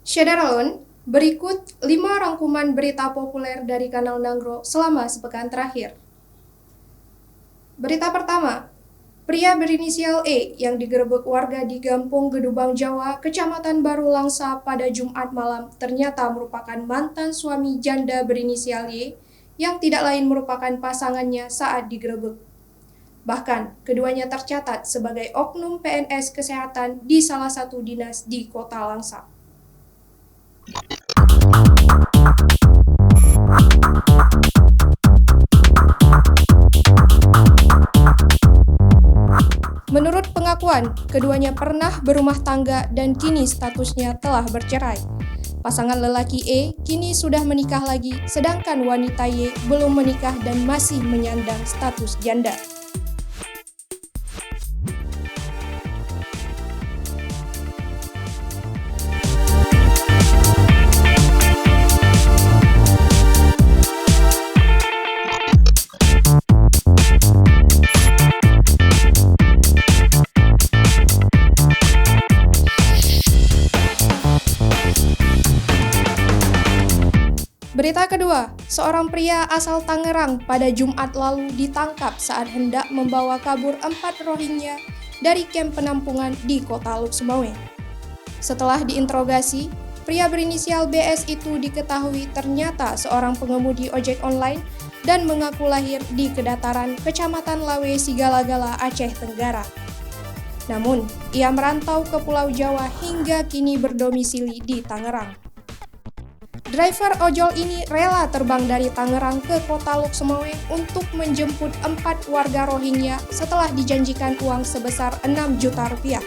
Syederalun, berikut 5 rangkuman berita populer dari Kanal Nanggro selama sepekan terakhir. Berita pertama, pria berinisial E yang digerebek warga di Gampung Gedubang Jawa, Kecamatan Baru Langsa pada Jumat malam ternyata merupakan mantan suami janda berinisial Y yang tidak lain merupakan pasangannya saat digerebek. Bahkan, keduanya tercatat sebagai oknum PNS kesehatan di salah satu dinas di Kota Langsa. Menurut pengakuan, keduanya pernah berumah tangga dan kini statusnya telah bercerai. Pasangan lelaki E kini sudah menikah lagi, sedangkan wanita Y belum menikah dan masih menyandang status janda. Berita kedua, seorang pria asal Tangerang pada Jumat lalu ditangkap saat hendak membawa kabur 4 Rohingya dari kamp penampungan di Kota Lhokseumawe. Setelah diinterogasi, pria berinisial BS itu diketahui ternyata seorang pengemudi ojek online dan mengaku lahir di Kedataran, Kecamatan Lawe, Sigala-Gala, Aceh Tenggara. Namun, ia merantau ke Pulau Jawa hingga kini berdomisili di Tangerang. Driver ojol ini rela terbang dari Tangerang ke Kota Lhokseumawe untuk menjemput 4 warga Rohingya setelah dijanjikan uang sebesar 6 juta rupiah.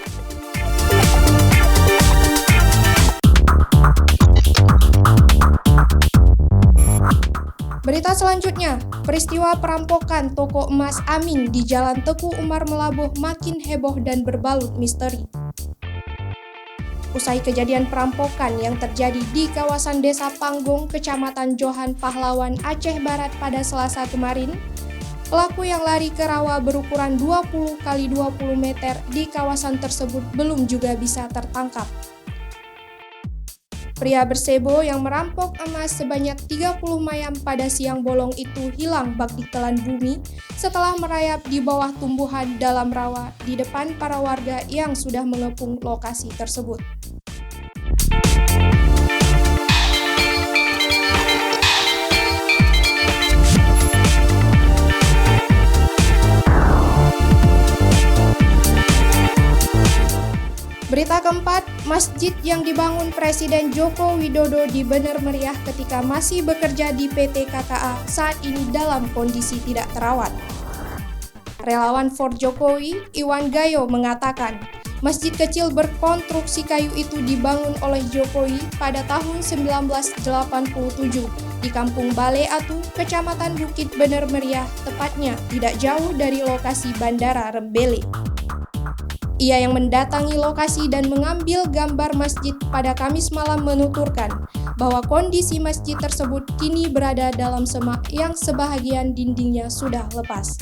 Berita selanjutnya, peristiwa perampokan toko emas Amin di Jalan Teku Umar Melabuh makin heboh dan berbalut misteri. Usai kejadian perampokan yang terjadi di kawasan Desa Panggong, Kecamatan Johan Pahlawan, Aceh Barat pada Selasa kemarin, pelaku yang lari ke rawa berukuran 20 x 20 meter di kawasan tersebut belum juga bisa tertangkap. Pria bersebo yang merampok emas sebanyak 30 mayam pada siang bolong itu hilang bak ditelan bumi setelah merayap di bawah tumbuhan dalam rawa di depan para warga yang sudah mengepung lokasi tersebut. Berita keempat, masjid yang dibangun Presiden Joko Widodo dibener meriah ketika masih bekerja di PT KKA saat ini dalam kondisi tidak terawat. Relawan For Jokowi, Iwan Gayo mengatakan, masjid kecil berkonstruksi kayu itu dibangun oleh Jokowi pada tahun 1987 di Kampung Bale Atu, Kecamatan Bukit Bener Meriah, tepatnya tidak jauh dari lokasi Bandara Rembele. Ia yang mendatangi lokasi dan mengambil gambar masjid pada Kamis malam menuturkan bahwa kondisi masjid tersebut kini berada dalam semak yang sebahagian dindingnya sudah lepas.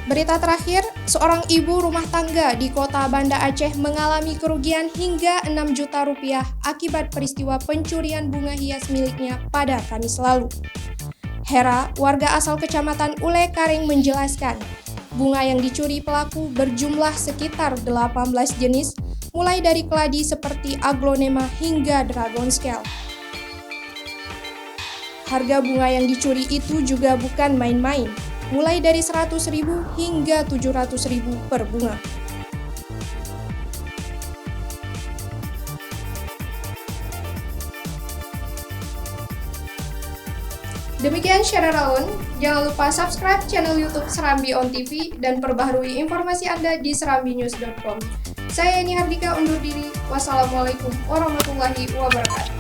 Berita terakhir, seorang ibu rumah tangga di kota Banda Aceh mengalami kerugian hingga 6 juta rupiah akibat peristiwa pencurian bunga hias miliknya pada Kamis lalu. Hera, warga asal Kecamatan Ule Karing menjelaskan, bunga yang dicuri pelaku berjumlah sekitar 18 jenis, mulai dari keladi seperti aglonema hingga dragon scale. Harga bunga yang dicuri itu juga bukan main-main, mulai dari 100.000 hingga 700.000 per bunga. Demikian Syederalun, jangan lupa subscribe channel YouTube Serambi On TV dan perbaharui informasi Anda di serambinews.com. Saya Eni Hardika undur diri. Wassalamualaikum warahmatullahi wabarakatuh.